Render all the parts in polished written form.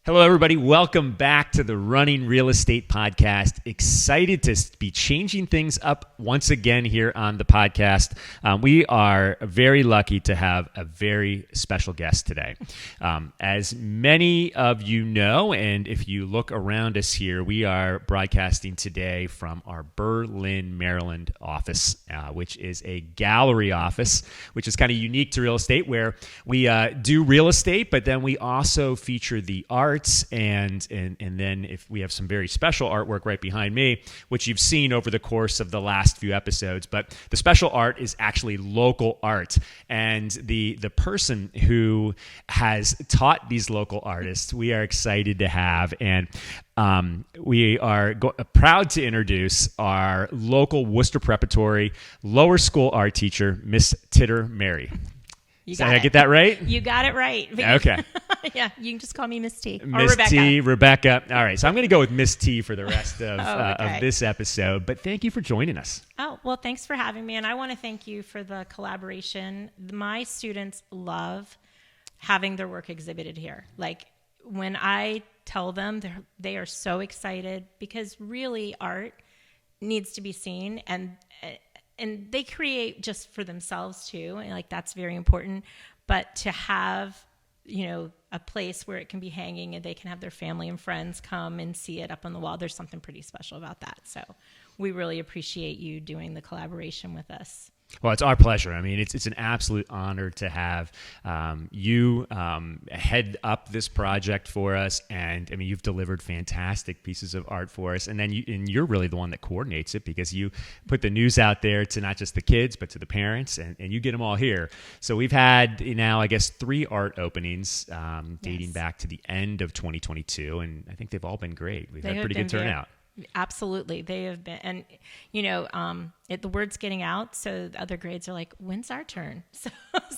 Hello, everybody. Welcome back to the Running Real Estate Podcast. Excited to be changing things up once again here on the podcast. We are very lucky to have a very special guest today. As many of you know, and if you look around us here, we are broadcasting today from our Berlin, Maryland office, which is a gallery office, which is kind of unique to real estate, where we do real estate, but then we also feature the arts, and then if we have some very special artwork right behind me, which you've seen over the course of the last few episodes. But the special art is actually local art, and the person who has taught these local artists, we are excited to have, and we are proud to introduce our local Worcester Preparatory lower school art teacher, Miss Tittermary. Did I get that right? You got it right. Okay. Yeah, you can just call me Miss T. Or Miss Rebecca. T, Rebecca. All right, so I'm going to go with Miss T for the rest of this episode, but thank you for joining us. Oh, well, thanks for having me, and I want to thank you for the collaboration. My students love having their work exhibited here. Like, when I tell them, they are so excited, because really art needs to be seen, and they create just for themselves too, and like that's very important. But to have, a place where it can be hanging and they can have their family and friends come and see it up on the wall, there's something pretty special about that. So we really appreciate you doing the collaboration with us. Well, it's our pleasure. I mean, it's an absolute honor to have you head up this project for us, and I mean, you've delivered fantastic pieces of art for us, and then you're really the one that coordinates it, because you put the news out there to not just the kids but to the parents, and you get them all here. So we've had now, I guess, 3 art openings dating back to the end of 2022, and I think they've all been great. We've had pretty good turnout. Absolutely. They have been, and the word's getting out, so the other grades are like, when's our turn?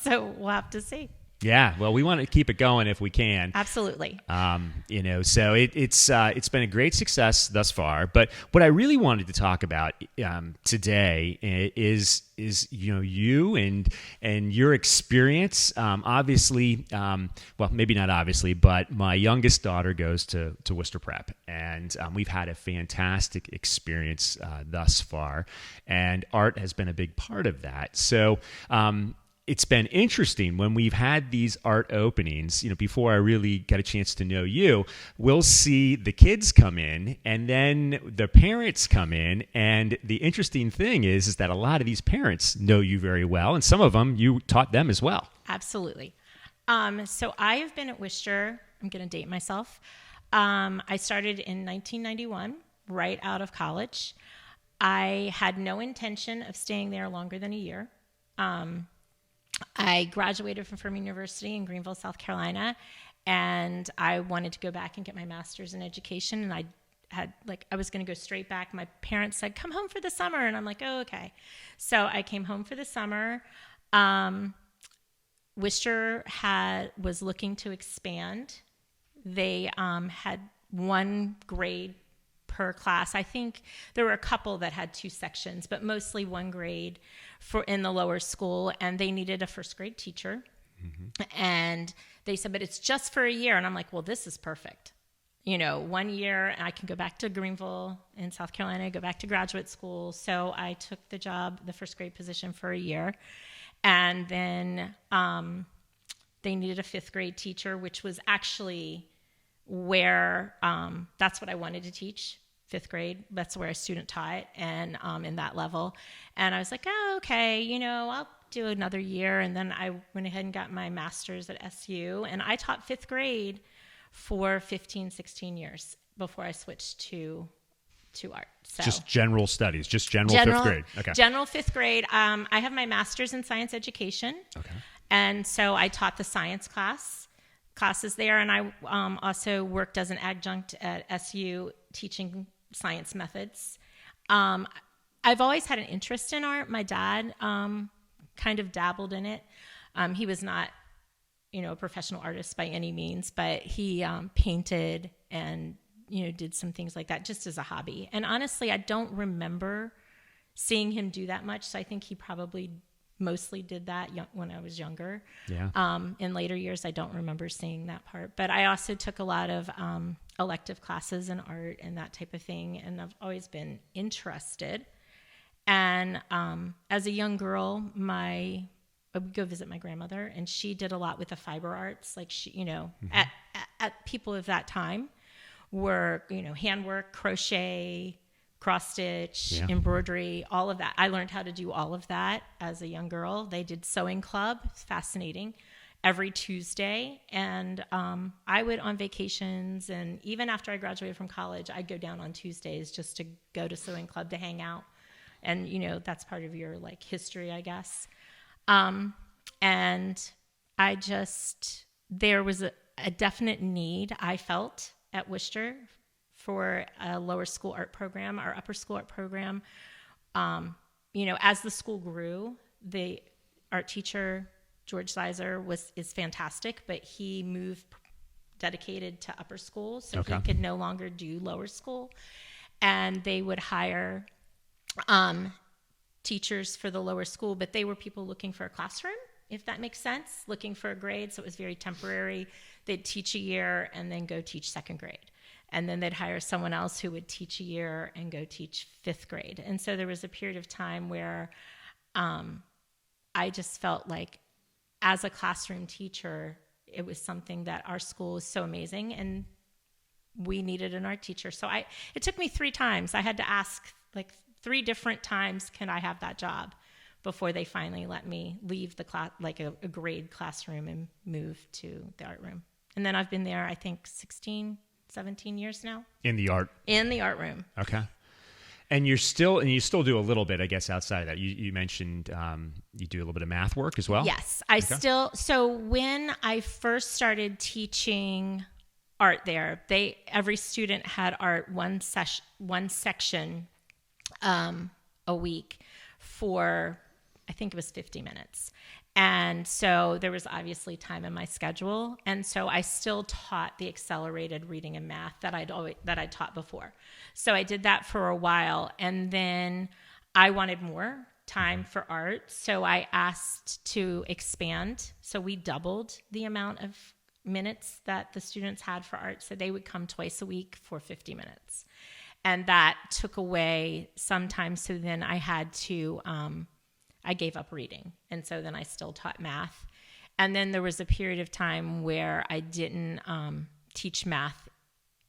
So we'll have to see. Yeah, well, we want to keep it going if we can. Absolutely. So it's been a great success thus far. But what I really wanted to talk about today is you and your experience. Obviously, well, maybe not obviously, but my youngest daughter goes to Worcester Prep, and we've had a fantastic experience thus far, and art has been a big part of that. So. It's been interesting when we've had these art openings, before I really got a chance to know you, we'll see the kids come in and then the parents come in. And the interesting thing is that a lot of these parents know you very well, and some of them you taught them as well. Absolutely. So I have been at Worcester. I'm going to date myself. I started in 1991, right out of college. I had no intention of staying there longer than a year. I graduated from Furman University in Greenville, South Carolina, and I wanted to go back and get my master's in education, and I was going to go straight back. My parents said, come home for the summer, and I'm like, oh, okay. So I came home for the summer. Worcester was looking to expand. They had 1 grade per class. I think there were a couple that had 2 sections, but mostly 1 grade in the lower school, and they needed a first grade teacher. Mm-hmm. And they said, but it's just for a year. And I'm like, well, this is perfect. 1 year, and I can go back to Greenville in South Carolina, go back to graduate school. So I took the first grade position for a year. And then they needed a 5th grade teacher, which was actually where that's what I wanted to teach. 5th grade. That's where a student taught, and in that level. And I was like, oh, okay, I'll do another year. And then I went ahead and got my master's at SU, and I taught 5th grade for 15, 16 years before I switched to art. So just general studies, just general 5th grade. Okay. General 5th grade. I have my master's in science education. Okay. And so I taught the science classes there, and I also worked as an adjunct at SU teaching science methods. I've always had an interest in art. My dad kind of dabbled in it. He was not, a professional artist by any means, but he painted and, did some things like that just as a hobby. And honestly, I don't remember seeing him do that much, so I think he probably mostly did that when I was younger. Yeah. In later years, I don't remember seeing that part. But I also took a lot of elective classes in art and that type of thing, and I've always been interested. And as a young girl, I would go visit my grandmother, and she did a lot with the fiber arts. Like she, at people of that time were, handwork, crochet, cross stitch, embroidery, all of that. I learned how to do all of that as a young girl. They did sewing club, fascinating, every Tuesday. And I would, on vacations, and even after I graduated from college, I'd go down on Tuesdays just to go to sewing club to hang out. And, that's part of your like history, I guess. And there was a definite need I felt at Worcester for a lower school art program. Our upper school art program, as the school grew, the art teacher, George Zeiser, is fantastic, but he moved dedicated to upper school, so he could no longer do lower school. And they would hire teachers for the lower school, but they were people looking for a classroom, if that makes sense, looking for a grade. So it was very temporary. They'd teach a year and then go teach second grade. And then they'd hire someone else who would teach a year and go teach fifth grade. And so there was a period of time where I just felt like as a classroom teacher, it was something that our school was so amazing and we needed an art teacher. So it took me 3 times. I had to ask like 3 different times, can I have that job, before they finally let me leave the class, like a grade classroom, and move to the art room. And then I've been there, I think 17 years now. In the art room. Okay. And you still do a little bit, I guess, outside of that. You mentioned you do a little bit of math work as well? Yes. So when I first started teaching art there, every student had art one section a week for, I think it was 50 minutes. And so there was obviously time in my schedule. And so I still taught the accelerated reading and math that I'd taught before. So I did that for a while. And then I wanted more time for art. So I asked to expand. So we doubled the amount of minutes that the students had for art. So they would come twice a week for 50 minutes. And that took away some time. So then I had to, I gave up reading. And so then I still taught math. And then there was a period of time where I didn't teach math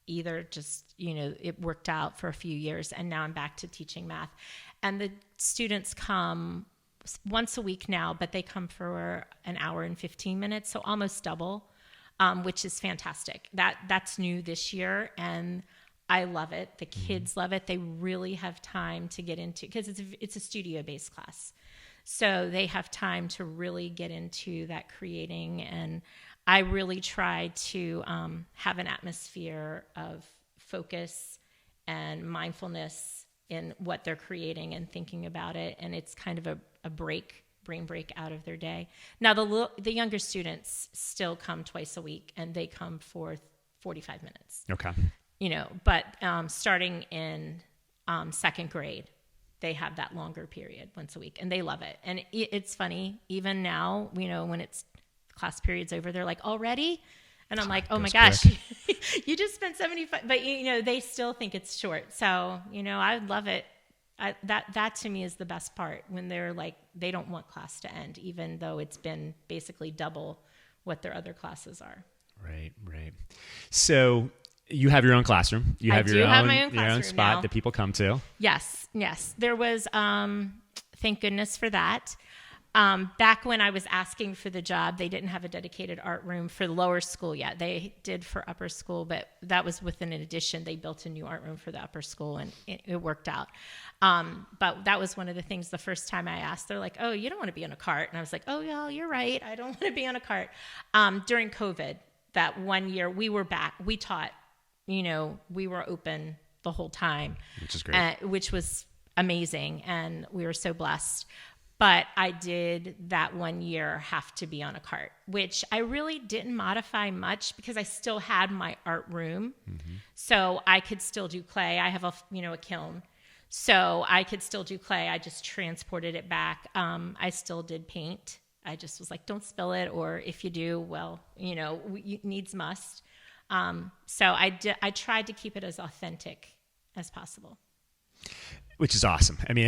either. Just, it worked out for a few years. And now I'm back to teaching math. And the students come once a week now, but they come for an hour and 15 minutes. So almost double, which is fantastic. That's new this year. And I love it. The kids love it. They really have time to get into, because it's a studio-based class. So they have time to really get into that creating. And I really try to have an atmosphere of focus and mindfulness in what they're creating and thinking about it. And it's kind of a brain break out of their day. Now, the younger students still come twice a week, and they come for 45 minutes. Okay. But starting in second grade, they have that longer period once a week, and they love it. And it's funny, even now, when it's class period's over, they're like, already? And I'm like, oh my gosh, you just spent 75, but they still think it's short. So, I love it. That to me is the best part, when they're like, they don't want class to end, even though it's been basically double what their other classes are. Right. So you have your own classroom. You have your own spot now that people come to. Yes. There was, thank goodness for that. Back when I was asking for the job, they didn't have a dedicated art room for lower school yet. They did for upper school, but that was within an addition. They built a new art room for the upper school, and it worked out. But that was one of the things the first time I asked. They're like, oh, you don't want to be on a cart. And I was like, oh, yeah, you're right. I don't want to be on a cart. During COVID, that 1 year, we were back. We taught, we were open the whole time. Which is great. Which was amazing, and we were so blessed. But I did that 1 year have to be on a cart, which I really didn't modify much, because I still had my art room. Mm-hmm. So I could still do clay. I have a kiln. So I could still do clay. I just transported it back. I still did paint. I just was like, don't spill it. Or if you do, well, needs must. So I tried to keep it as authentic as possible. Which is awesome. I mean,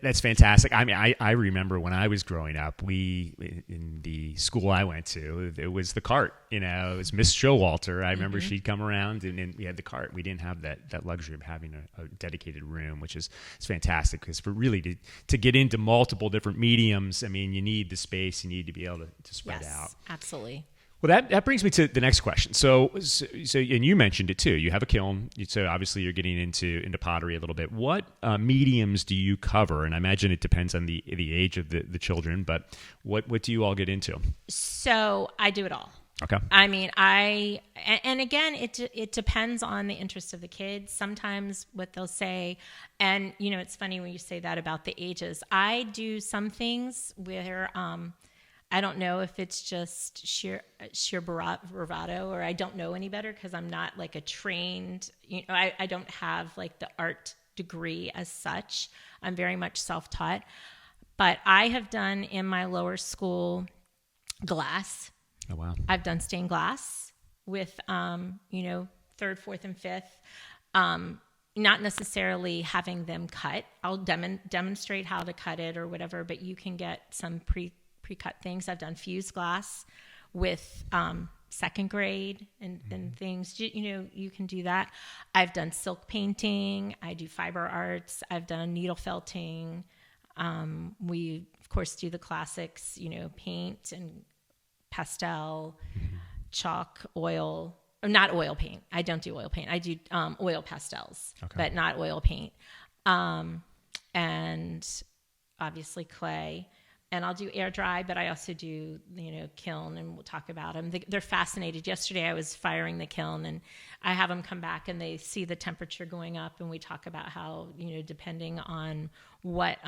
that's fantastic. I mean, I remember when I was growing up, in the school I went to, it was the cart. It was Miss Showalter. I remember she'd come around and we had the cart. We didn't have that luxury of having a dedicated room, which is fantastic because for really to get into multiple different mediums, I mean, you need the space. You need to be able to spread out. Absolutely. Well, that brings me to the next question. So, and you mentioned it too. You have a kiln, so obviously you're getting into pottery a little bit. What mediums do you cover? And I imagine it depends on the age of the children, but what do you all get into? So I do it all. Okay. I mean, and again, it depends on the interest of the kids. Sometimes what they'll say, and it's funny when you say that about the ages. I do some things where I don't know if it's just sheer bravado, or I don't know any better because I'm not like a trained, I don't have like the art degree as such. I'm very much self-taught. But I have done in my lower school glass. Oh, wow. I've done stained glass with, third, fourth, and fifth. Not necessarily having them cut. I'll demonstrate how to cut it or whatever, but you can get some pre-cut things. I've done fused glass with second grade and things. You can do that. I've done silk painting. I do fiber arts. I've done needle felting. We, of course, do the classics, paint and pastel, chalk, oil. Or not oil paint. I don't do oil paint. I do oil pastels, but not oil paint. And obviously clay. And I'll do air dry, but I also do, kiln, and we'll talk about them. They're fascinated. Yesterday I was firing the kiln, and I have them come back and they see the temperature going up, and we talk about how, depending on what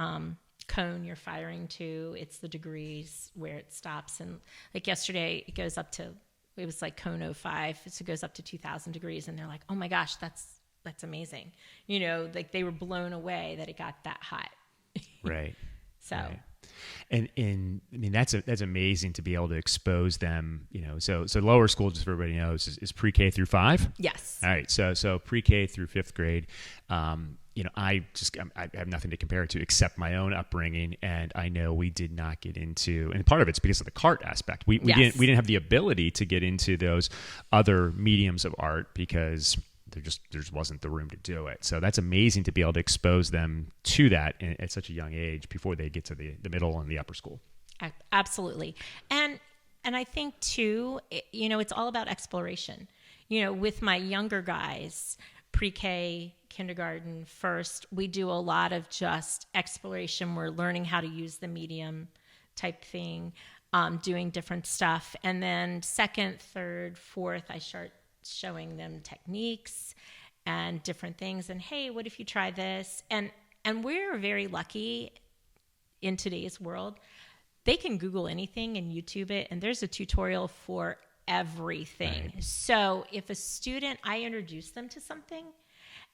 cone you're firing to, it's the degrees where it stops. And like yesterday, it was like cone 05, so it goes up to 2,000 degrees, and they're like, oh my gosh, that's amazing. Like they were blown away that it got that hot. Right. So. Right. And I mean, that's amazing to be able to expose them, so lower school, just for everybody knows, is pre-K through 5. Yes. All right. So pre-K through 5th grade, I have nothing to compare it to except my own upbringing. And I know we did not get into, and part of it's because of the cart aspect. We didn't have the ability to get into those other mediums of art because there just wasn't the room to do it. So that's amazing to be able to expose them to that at such a young age before they get to the middle and the upper school. Absolutely. And I think too, it's all about exploration. With my younger guys, pre-K, kindergarten, first, we do a lot of just exploration. We're learning how to use the medium type thing, doing different stuff. And then second, third, fourth, I start showing them techniques and different things. And hey, what if you try this? And we're very lucky in today's world. They can Google anything and YouTube it, and there's a tutorial for everything. Right. So if a student, I introduce them to something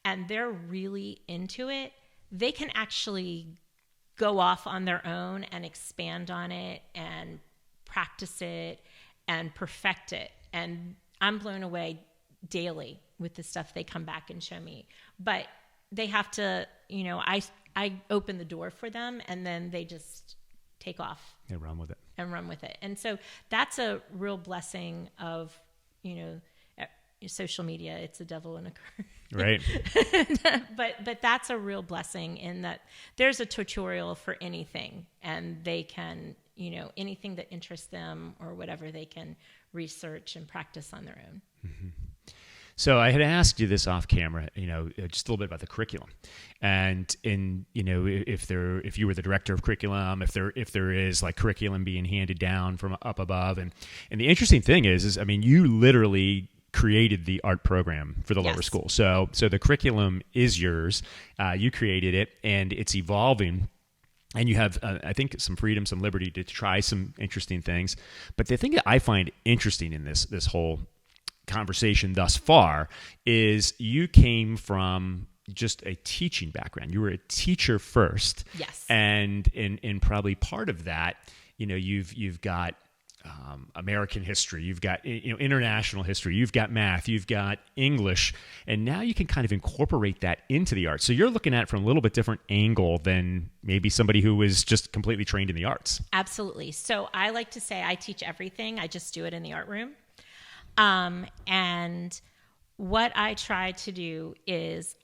and they're really into it, they can actually go off on their own and expand on it and practice it and perfect it. And I'm blown away daily with the stuff they come back and show me. But they have to, I open the door for them, and then they just take off. And run with it. And so that's a real blessing of, social media. It's a devil in a curse. Right. but that's a real blessing in that there's a tutorial for anything, and they can, anything that interests them or whatever, they can research and practice on their own. Mm-hmm. So I had asked you this off camera, just a little bit about the curriculum, and if you were the director of curriculum, if there is like curriculum being handed down from up above, and the interesting thing is I mean, you literally created the art program for the lower school. So the curriculum is yours. You created it, and it's evolving. And you have, I think, some freedom, some liberty to try some interesting things. But the thing that I find interesting in this whole conversation thus far is you came from just a teaching background. You were a teacher first. Yes. And in probably part of that, you've got American history, you've got international history, you've got math, you've got English, and now you can kind of incorporate that into the arts. So you're looking at it from a little bit different angle than maybe somebody who was just completely trained in the arts. Absolutely. So I like to say I teach everything. I just do it in the art room. And what I try to do is,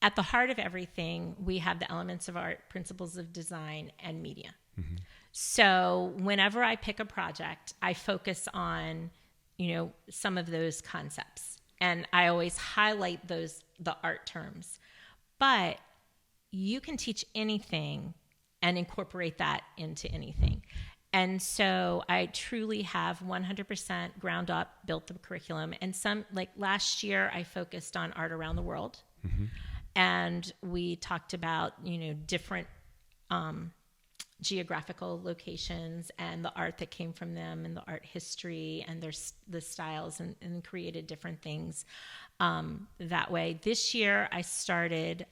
at the heart of everything, we have the elements of art, principles of design, and media. Mm-hmm. So whenever I pick a project, I focus on, some of those concepts. And I always highlight the art terms. But you can teach anything and incorporate that into anything. And so I truly have 100% ground up built the curriculum. And like last year, I focused on art around the world. Mm-hmm. And we talked about, different geographical locations and the art that came from them and the art history and the styles and created different things that way. This year, I started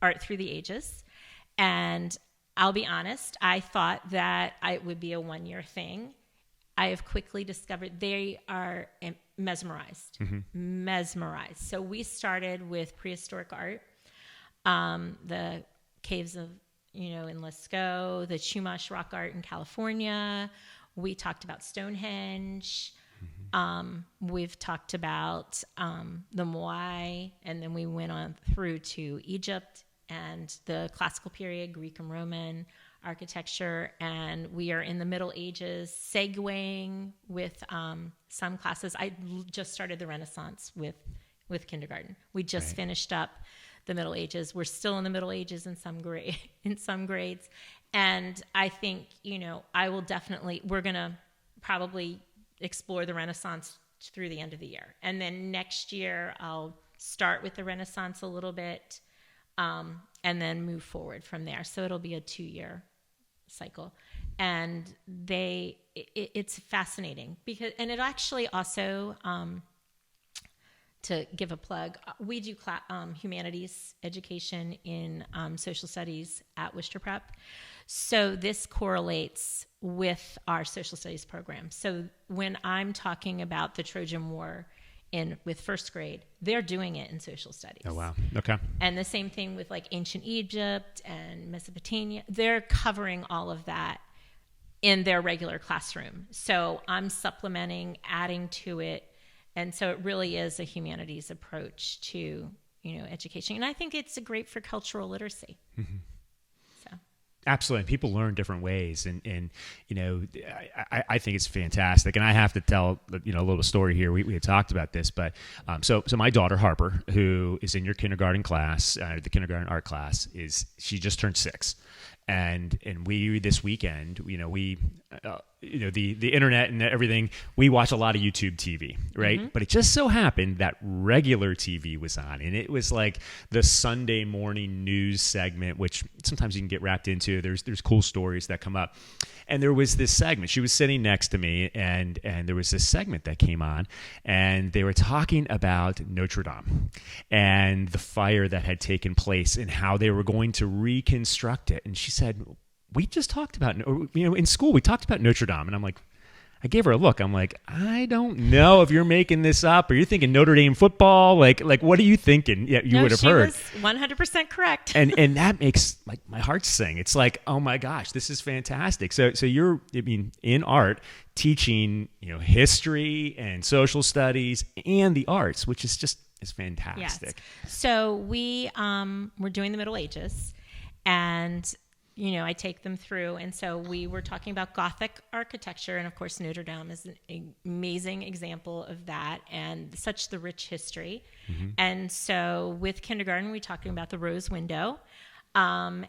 Art Through the Ages. And I'll be honest, I thought that it would be a one-year thing. I have quickly discovered they are mesmerized. So we started with prehistoric art, the caves of, in Lascaux, the Chumash rock art in California. We talked about Stonehenge. We've talked about the Moai, and then we went on through to Egypt and the classical period, Greek and Roman architecture, and we are in the Middle Ages, segueing with some classes. I just started the Renaissance with kindergarten. We just finished up the Middle Ages. We're still in the Middle Ages in some grades, and I think we're gonna probably explore the Renaissance through the end of the year, and then next year I'll start with the Renaissance a little bit. And then move forward from there. So it'll be a 2-year cycle. And it's fascinating and it actually also, to give a plug, we do humanities education in social studies at Worcester Prep. So this correlates with our social studies program. So when I'm talking about the Trojan War with first grade, they're doing it in social studies. Oh, wow. Okay. And the same thing with like ancient Egypt and Mesopotamia. They're covering all of that in their regular classroom. So I'm supplementing, adding to it. And so it really is a humanities approach to, education. And I think it's great for cultural literacy. Mm-hmm. Absolutely. People learn different ways. And I think it's fantastic. And I have to tell, a little story here. We had talked about this, but so my daughter, Harper, who is in your kindergarten class, the kindergarten art class, she just turned 6. And we, this weekend, the internet and everything, we watch a lot of YouTube TV, right? Mm-hmm. But it just so happened that regular TV was on, and it was like the Sunday morning news segment, which sometimes you can get wrapped into. There's cool stories that come up. And there was this segment. She was sitting next to me, and there was this segment that came on, and they were talking about Notre Dame and the fire that had taken place and how they were going to reconstruct it. And she said, we just talked about, in school, we talked about Notre Dame. And I'm like, I gave her a look. I'm like, I don't know if you're making this up or you're thinking Notre Dame football. Like what are you thinking? Yeah, you would have heard. She was 100% correct. And that makes like my heart sing. It's like, oh my gosh, this is fantastic. So you're, in art, teaching, history and social studies and the arts, which is fantastic. Yes. So we're doing the Middle Ages, and I take them through. And so we were talking about Gothic architecture. And of course, Notre Dame is an amazing example of that and such the rich history. Mm-hmm. And so with kindergarten, we're talking about the rose window. And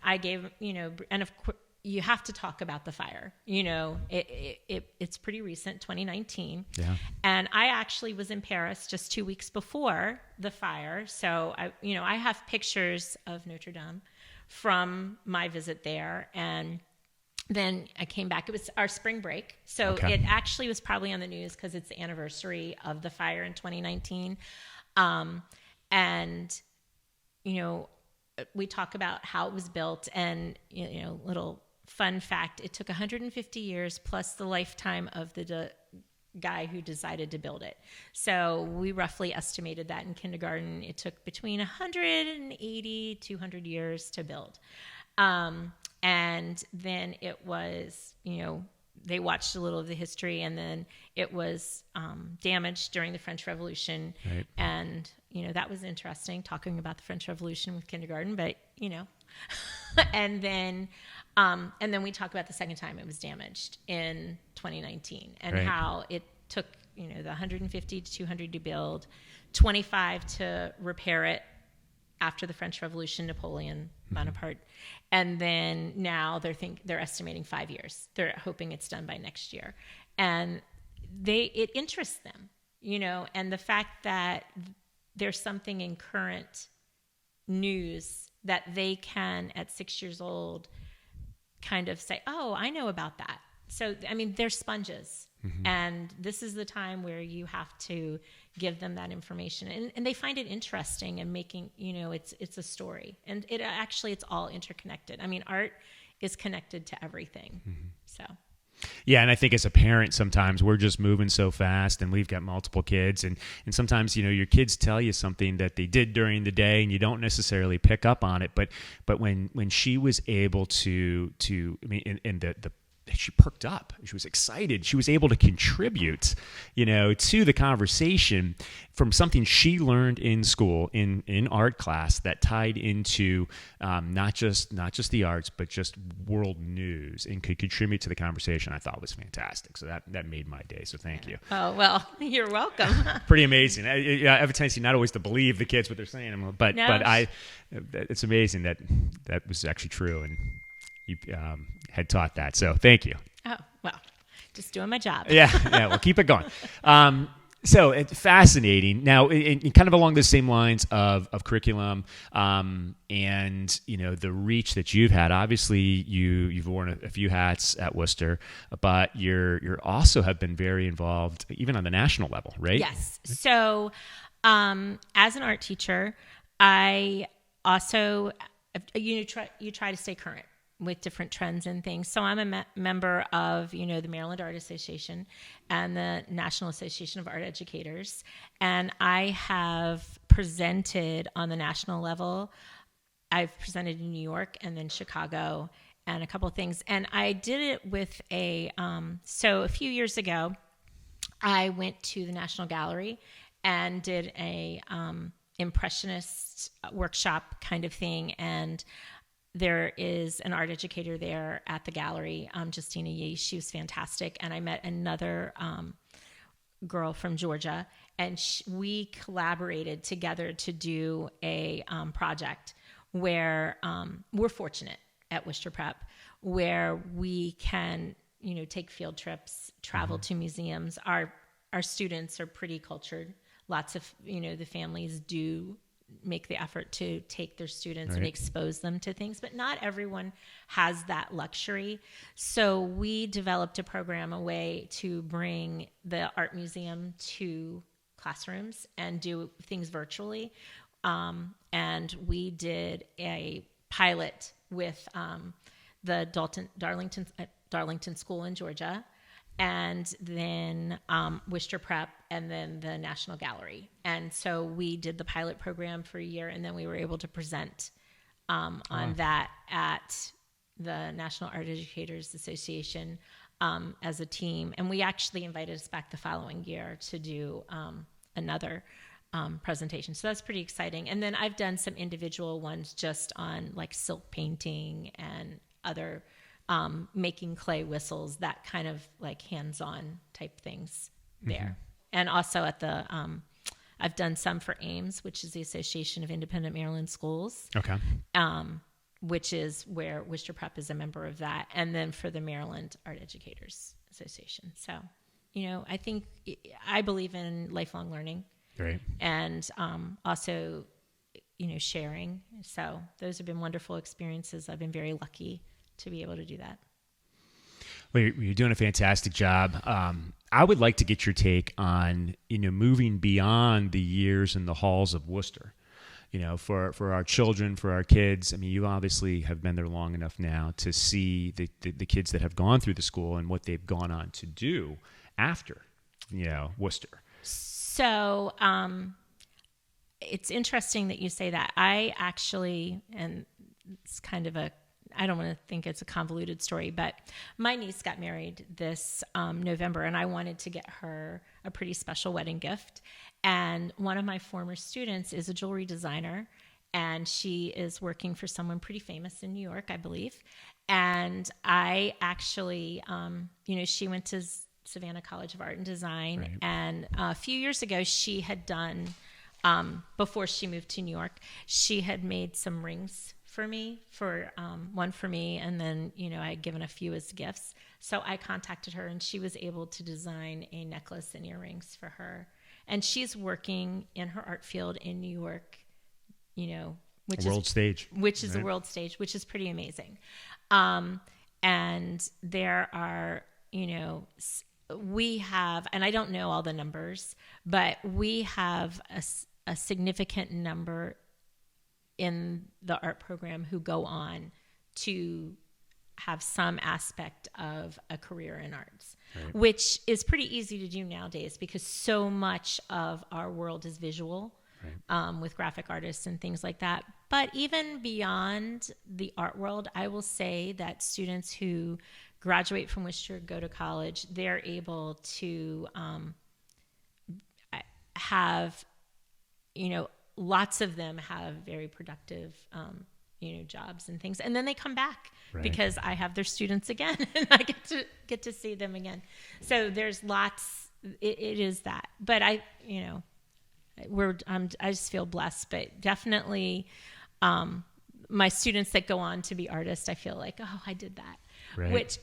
I gave, and of course, you have to talk about the fire. It's pretty recent, 2019. Yeah. And I actually was in Paris just 2 weeks before the fire. So I have pictures of Notre Dame from my visit there. And then I came back. It was our spring break. So It actually was probably on the news because it's the anniversary of the fire in 2019. And we talk about how it was built, and, little fun fact, it took 150 years plus the lifetime of the guy who decided to build it. So we roughly estimated that in kindergarten, it took between 180, 200 years to build. And then it was, they watched a little of the history, and then it was damaged during the French Revolution. Right. And, that was interesting, talking about the French Revolution with kindergarten, but, and then we talk about the second time it was damaged in 2019, and right. how it took, the 150 to 200 to build, 25 to repair it after the French Revolution, Napoleon Bonaparte. And then now they're estimating 5 years. They're hoping it's done by next year. And it interests them, and the fact that there's something in current news that they can, at 6 years old, kind of say, oh, I know about that. So, they're sponges. And this is the time where you have to give them that information. And they find it interesting, and making, it's a story. And it's all interconnected. Art is connected to everything. So. Yeah, and I think as a parent, sometimes we're just moving so fast, and we've got multiple kids, and sometimes your kids tell you something that they did during the day, and you don't necessarily pick up on it. But when she was able to she perked up. She was excited. She was able to contribute, to the conversation from something she learned in school, in art class, that tied into not just the arts, but just world news, and could contribute to the conversation. I thought was fantastic. So that made my day. So thank you. Oh, well, you're welcome. Pretty amazing. I have a tendency not always to believe the kids what they're saying, but it's amazing that was actually true, and you had taught that. So thank you. Oh, well, just doing my job. Yeah, well, keep it going. So it's fascinating. Now, in kind of along the same lines of curriculum, and the reach that you've had. Obviously, you've worn a few hats at Worcester, but you're also have been very involved even on the national level, right? Yes. So, as an art teacher, I also you try to stay current with different trends and things. So I'm a member of, the Maryland Art Association and the National Association of Art Educators. And I have presented on the national level. I've presented in New York and then Chicago and a couple of things. And I did it with so a few years ago, I went to the National Gallery and did a impressionist workshop kind of thing. And there is an art educator there at the gallery, Justina Yee. She was fantastic. And I met another girl from Georgia, and we collaborated together to do a project where we're fortunate at Worcester Prep, where we can, take field trips, travel to museums. Our students are pretty cultured. Lots of, the families do make the effort to take their students and expose them to things, but not everyone has that luxury. So we developed a program, a way to bring the art museum to classrooms and do things virtually. And we did a pilot with the Darlington School in Georgia, and then Worcester Prep, and then the National Gallery. And so we did the pilot program for a year, and then we were able to present on that at the National Art Educators Association as a team. And we actually invited us back the following year to do another presentation. So that's pretty exciting. And then I've done some individual ones just on like silk painting and other making clay whistles, that kind of like hands-on type things there. And also at the, I've done some for AIMS, which is the Association of Independent Maryland Schools. Okay. Which is where Worcester Prep is a member of that. And then for the Maryland Art Educators Association. So, I believe in lifelong learning. Right. And also, sharing. So those have been wonderful experiences. I've been very lucky to be able to do that. Well, you're doing a fantastic job. I would like to get your take on, moving beyond the years in the halls of Worcester for our children, for our kids. I mean, you obviously have been there long enough now to see the kids that have gone through the school and what they've gone on to do after, Worcester. So it's interesting that you say that. I actually, and it's kind of I don't want to think it's a convoluted story, but my niece got married this November, and I wanted to get her a pretty special wedding gift. And one of my former students is a jewelry designer, and she is working for someone pretty famous in New York, I believe. And I actually, she went to Savannah College of Art and Design, right. And a few years ago, she had done, before she moved to New York, she had made some rings for me, one for me, and then, I had given a few as gifts. So I contacted her, and she was able to design a necklace and earrings for her. And she's working in her art field in New York, which world stage, which is a world stage, which is pretty amazing. And there are, we have, and I don't know all the numbers, but we have a significant number in the art program who go on to have some aspect of a career in arts, right. Which is pretty easy to do nowadays because so much of our world is visual, right. With graphic artists and things like that. But even beyond the art world, I will say that students who graduate from Worcester, go to college, they're able to have, lots of them have very productive, jobs and things, and then they come back, right. Because I have their students again, and I get to see them again. So there's lots. It is that, but I just feel blessed. But definitely, my students that go on to be artists, I feel like, oh, I did that. Right.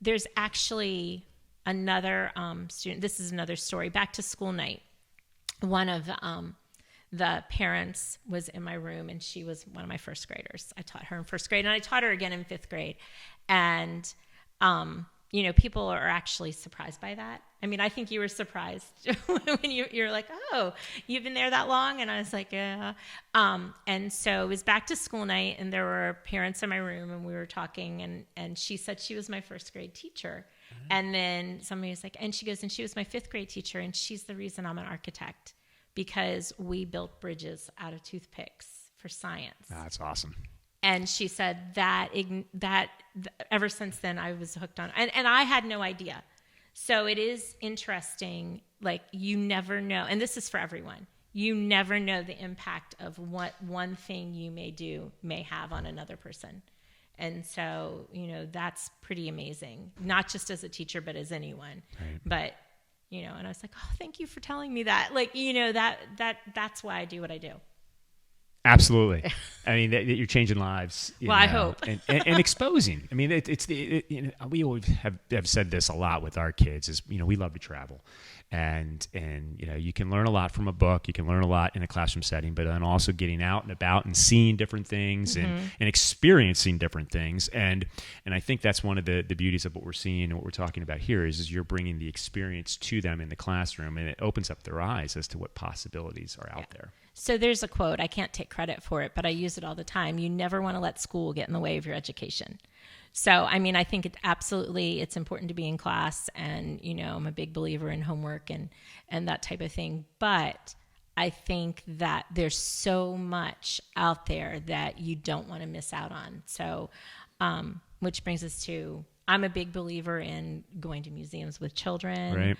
There's actually another student. This is another story. Back to school night. One of the parents was in my room, and she was one of my first graders. I taught her in first grade, and I taught her again in fifth grade. And, people are actually surprised by that. I mean, I think you were surprised when you're like, oh, you've been there that long? And I was like, yeah. And so it was back to school night, and there were parents in my room, and we were talking, and she said she was my first grade teacher. Mm-hmm. And then somebody was like, and she goes, and she was my fifth grade teacher, and she's the reason I'm an architect, because we built bridges out of toothpicks for science. That's awesome. And she said that ever since then I was hooked on, and I had no idea. So it is interesting, like you never know, and this is for everyone, you never know the impact of what one thing you may have on another person. And so, that's pretty amazing, not just as a teacher, but as anyone. Right. But, and I was like, oh, thank you for telling me that. Like, that's why I do what I do. Absolutely. I mean, that you're changing lives. I hope. and exposing. I mean, we always have said this a lot with our kids is, we love to travel. And you can learn a lot from a book. You can learn a lot in a classroom setting, but then also getting out and about and seeing different things, mm-hmm. and experiencing different things. And I think that's one of the beauties of what we're seeing and what we're talking about here is you're bringing the experience to them in the classroom, and it opens up their eyes as to what possibilities are out there. So there's a quote, I can't take credit for it, but I use it all the time. You never want to let school get in the way of your education. So, I mean, I think it's important to be in class, and, I'm a big believer in homework and that type of thing. But I think that there's so much out there that you don't want to miss out on. So, which brings us to, I'm a big believer in going to museums with children. Right.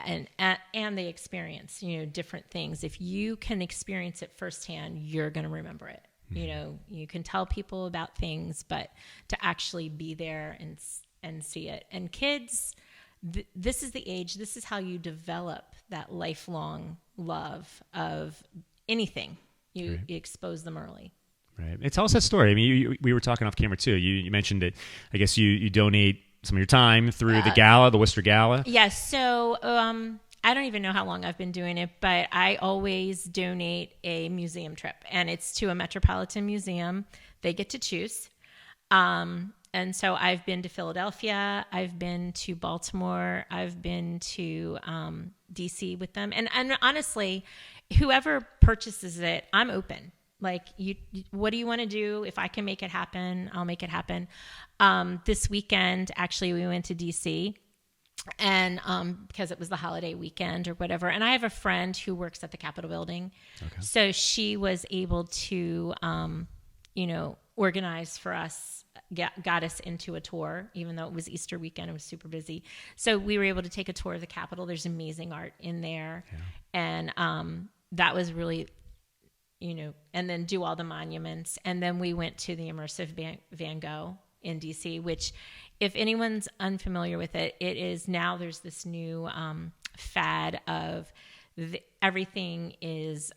And they experience, different things. If you can experience it firsthand, you're going to remember it. Mm-hmm. You can tell people about things, but to actually be there and see it. And kids, this is the age, this is how you develop that lifelong love of anything. You expose them early. Right. It's also a story. I mean, we were talking off camera too. You mentioned it. I guess you donate some of your time through the Worcester Gala. Yes. So I don't even know how long I've been doing it, but I always donate a museum trip, and it's to a metropolitan museum. They get to choose. And so I've been to Philadelphia, I've been to Baltimore, I've been to DC with them. And honestly, whoever purchases it, I'm open. Like, what do you want to do? If I can make it happen, I'll make it happen. This weekend, actually, we went to DC, and because it was the holiday weekend or whatever. And I have a friend who works at the Capitol building. Okay. So she was able to, organize for us, got us into a tour, even though it was Easter weekend. It was super busy. So we were able to take a tour of the Capitol. There's amazing art in there. Yeah. And that was really, and then do all the monuments. And then we went to the immersive Van Gogh in DC, which, if anyone's unfamiliar with it, it is now there's this new fad of everything is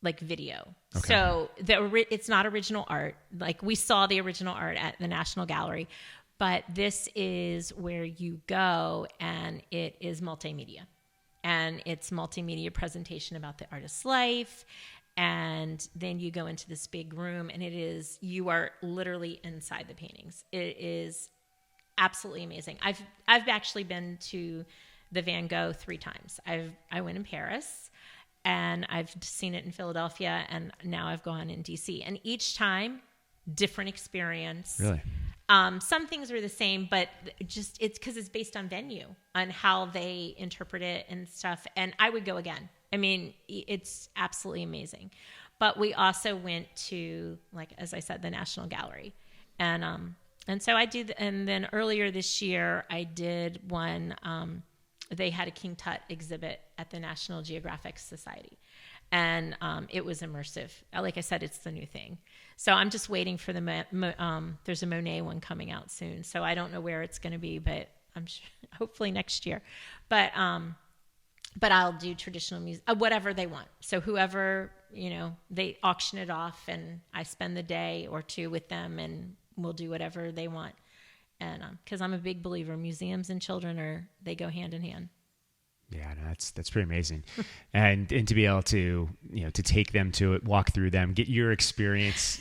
like video. Okay. So it's not original art. Like, we saw the original art at the National Gallery, but this is where you go, and it is multimedia. And it's multimedia presentation about the artist's life. And then you go into this big room, and you are literally inside the paintings. It is absolutely amazing. I've actually been to the Van Gogh 3 times. I went in Paris, and I've seen it in Philadelphia, and now I've gone in DC. And each time, different experience. Really? Some things were the same, but it's because it's based on venue, on how they interpret it and stuff. And I would go again. I mean, it's absolutely amazing. But we also went to, like, as I said, the National Gallery. And so I did, and then earlier this year, I did one, they had a King Tut exhibit at the National Geographic Society. And it was immersive. Like I said, it's the new thing. So I'm just waiting for there's a Monet one coming out soon. So I don't know where it's going to be, but I'm sure, hopefully next year. But I'll do traditional music, whatever they want. So whoever, they auction it off, and I spend the day or 2 with them, and we'll do whatever they want. And because I'm a big believer, museums and children they go hand in hand. Yeah, no, that's pretty amazing. and to be able to, to take them to it, walk through them, get your experience,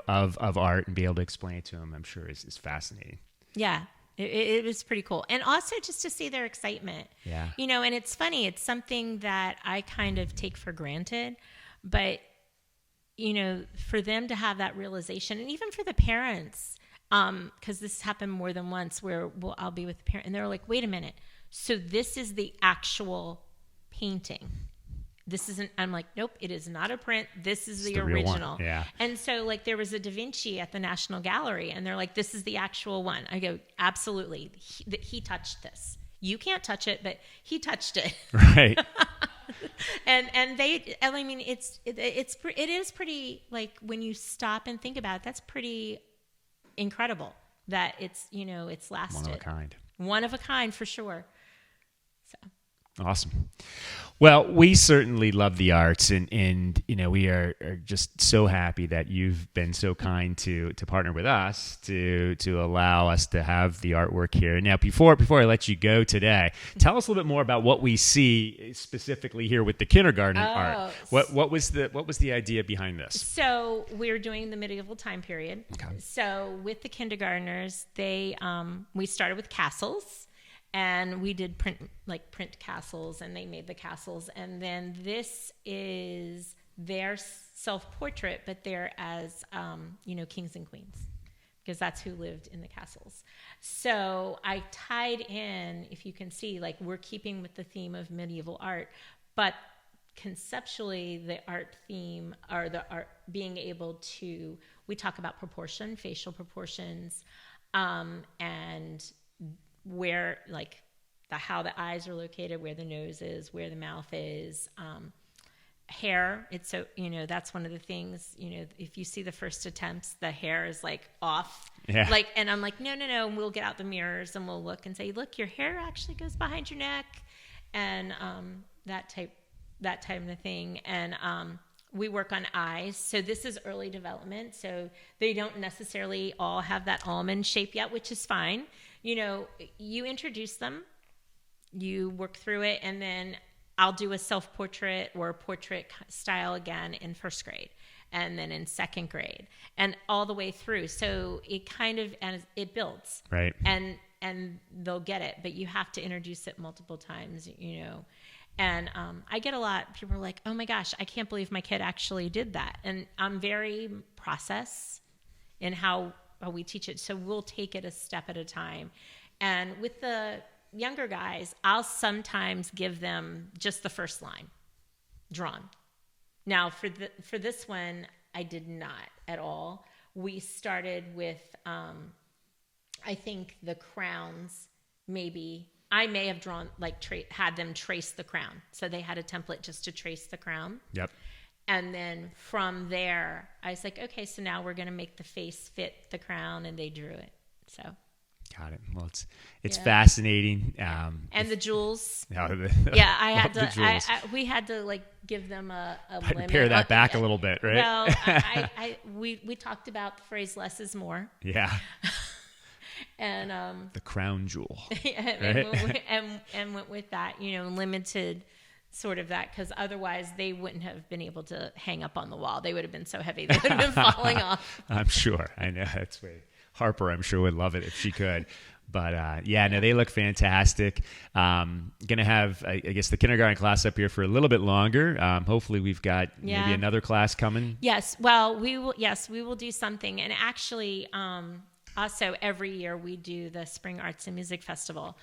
of art, and be able to explain it to them, I'm sure is fascinating. Yeah. It was pretty cool. And also just to see their excitement. Yeah. And it's funny. It's something that I kind of take for granted. But, for them to have that realization, and even for the parents, because this happened more than once where I'll be with the parent, and they're like, wait a minute. So this is the actual painting. This isn't, I'm like, nope, it is not a print. This is the original. Yeah. And so, like, there was a Da Vinci at the National Gallery, and they're like, this is the actual one. I go, absolutely. He touched this. You can't touch it, but he touched it. Right. and I mean, it is pretty, like, when you stop and think about it, that's pretty incredible that it's, it's lasted. One of a kind. One of a kind, for sure. So. Awesome. Well, we certainly love the arts, and we are just so happy that you've been so kind to partner with us to allow us to have the artwork here. Now, before I let you go today, tell us a little bit more about what we see specifically here with the kindergarten art. What was the idea behind this? So we're doing the medieval time period. Okay. So with the kindergartners, we started with castles. And we did print castles, and they made the castles. And then this is their self-portrait, but they're as, kings and queens, because that's who lived in the castles. So I tied in, if you can see, like, we're keeping with the theme of medieval art, but conceptually the art theme, or the art being able to, we talk about proportion, facial proportions, and where, like, how the eyes are located, where the nose is, where the mouth is, hair. It's so, that's one of the things, if you see the first attempts, the hair is like off. Yeah. Like, and I'm like, no. And we'll get out the mirrors and we'll look and say, look, your hair actually goes behind your neck. And, that type of thing. And, we work on eyes. So this is early development. So they don't necessarily all have that almond shape yet, which is fine. You introduce them, you work through it, and then I'll do a self-portrait or a portrait style again in first grade. and then in second grade, and all the way through. So it kind of, and it builds. Right. And they'll get it, but you have to introduce it multiple times, And I get a lot, people are like, oh my gosh, I can't believe my kid actually did that. And I'm very process in how we teach it. So we'll take it a step at a time. And with the younger guys, I'll sometimes give them just the first line drawn. Now for this one, I did not at all. We started with, I think the crowns, maybe I may have drawn, had them trace the crown. So they had a template just to trace the crown. Yep. And then from there, I was like, okay, so now we're going to make the face fit the crown, and they drew it. So. Got it. Well, it's fascinating. And the jewels. I had to. We had to give them a limit. Pare that back a little bit, right? Well, we talked about the phrase "less is more." Yeah. And the crown jewel. and went with that, limited sort of that, because otherwise they wouldn't have been able to hang up on the wall. They would have been so heavy they would have been falling off. I'm sure. I know that's way. Harper, I'm sure, would love it if she could. But no, they look fantastic. Going to have, I guess, the kindergarten class up here for a little bit longer. Hopefully we've got maybe another class coming. Yes. Well, we will do something. And actually, also every year we do the Spring Arts and Music Festival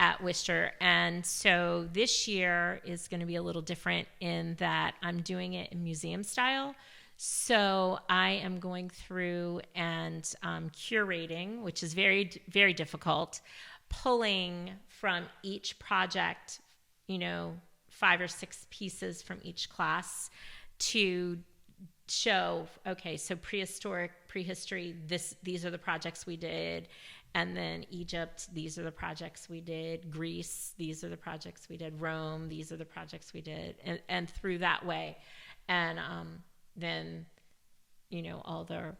at Worcester. And so this year is going to be a little different in that I'm doing it in museum style. So I am going through and curating, which is very, very difficult, pulling from each project, 5 or 6 pieces from each class to show, okay, so prehistory, these are the projects we did. And then Egypt, these are the projects we did. Greece, these are the projects we did. Rome, these are the projects we did. And through that way. And then, all the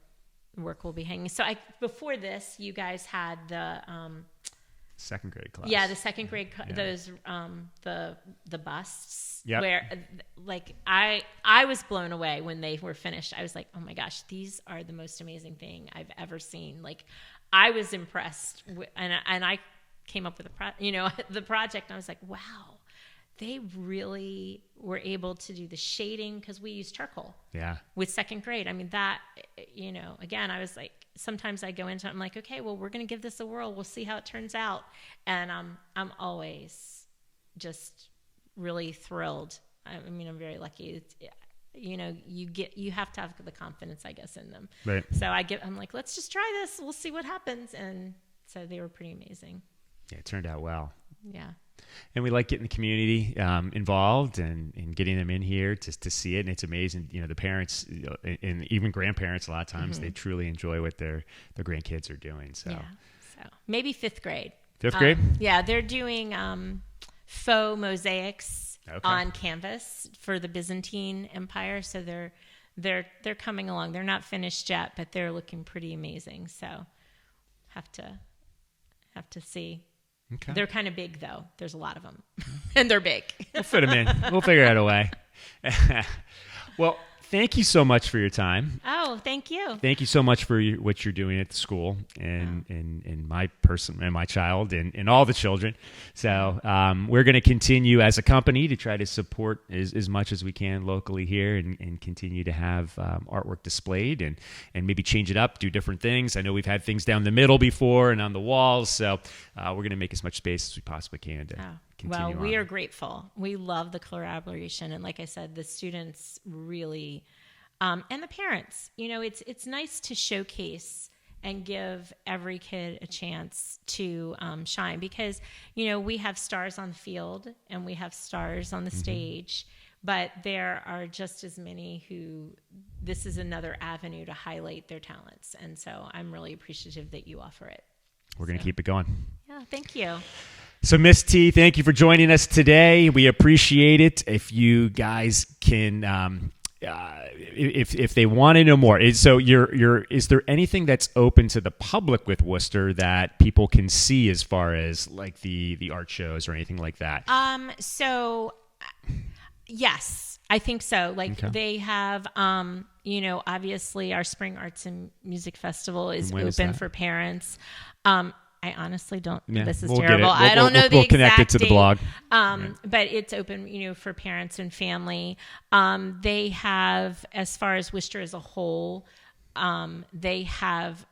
work will be hanging. So before this, you guys had the second grade class. Yeah, the second grade, those the busts. Yep. Where I was blown away when they were finished. I was like, oh my gosh, these are the most amazing thing I've ever seen. I was impressed, and I came up with the project. And I was like, wow. They really were able to do the shading, because we use charcoal. Yeah. With second grade. I mean, that, again, I was like, sometimes I go into it, I'm like, okay, well, we're going to give this a whirl. We'll see how it turns out. And I'm always just really thrilled. I mean, I'm very lucky. You have to have the confidence, I guess, in them. Right. So I'm like, let's just try this. We'll see what happens. And so they were pretty amazing. Yeah, it turned out well. Yeah. And we like getting the community involved and getting them in here to see it. And it's amazing, the parents and even grandparents, a lot of times they truly enjoy what their grandkids are doing. So, maybe 5th grade. 5th grade? Yeah, they're doing faux mosaics on canvas for the Byzantine Empire. So they're coming along. They're not finished yet, but they're looking pretty amazing. So have to see. Okay. They're kind of big, though. There's a lot of them, and they're big. We'll fit them in. We'll figure out a way. Well, thank you so much for your time. Oh, thank you. Thank you so much for what you're doing at the school and my person and my child and all the children. So we're going to continue as a company to try to support as much as we can locally here and continue to have artwork displayed and maybe change it up, do different things. I know we've had things down the middle before and on the walls. So we're going to make as much space as we possibly can to continue on. We are grateful. We love the collaboration. And like I said, the students really, and the parents, it's nice to showcase and give every kid a chance to shine, because, we have stars on the field and we have stars on the stage, but there are just as many who this is another avenue to highlight their talents. And so I'm really appreciative that you offer it. We're going to keep it going. Yeah, thank you. So, Miss T, thank you for joining us today. We appreciate it. If you guys can, if they want to know more, is there anything that's open to the public with Worcester that people can see as far as like the art shows or anything like that? So, yes. I think so. Like Okay. they have, obviously our Spring Arts and Music Festival is when is open that? for parents. I honestly don't. Yeah, This is we'll get terrible. it. I don't know the we'll exact connect it to the date. blog. But it's open, for parents and family. They have, as far as Worcester as a whole, they have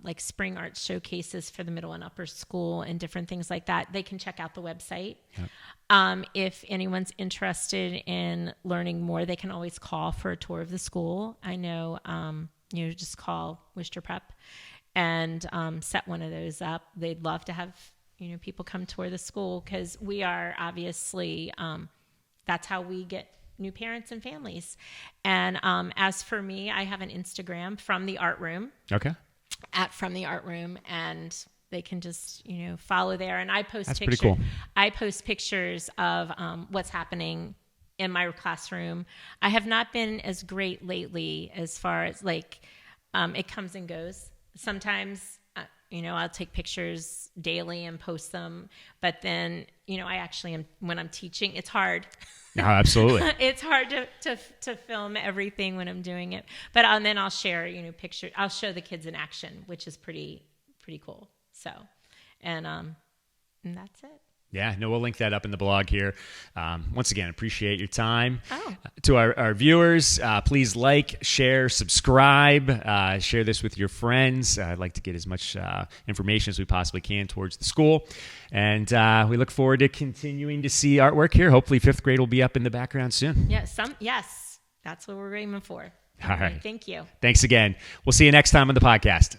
like spring arts showcases for the middle and upper school and different things like that. They can check out the website. Yep. If anyone's interested in learning more, they can always call for a tour of the school. I know, just call Worcester Prep and set one of those up. They'd love to have, people come tour the school because we are obviously, that's how we get new parents and families. And as for me, I have an Instagram, From the Art Room. Okay. At From the Art Room, and they can just follow there. And I post That's pictures. pretty cool. I post pictures of what's happening in my classroom. I have not been as great lately as far as it comes and goes. Sometimes I'll take pictures daily and post them, but then I actually am, when I'm teaching, it's hard. No, absolutely. It's hard to film everything when I'm doing it, but then I'll share pictures. I'll show the kids in action, which is pretty cool. So, and that's it. Yeah, no, we'll link that up in the blog here. Once again, appreciate your time. Oh. To our viewers, please like, share, subscribe, share this with your friends. I'd like to get as much information as we possibly can towards the school. And we look forward to continuing to see artwork here. Hopefully 5th grade will be up in the background soon. Yeah, yes, that's what we're aiming for. All right. Thank you. Thanks again. We'll see you next time on the podcast.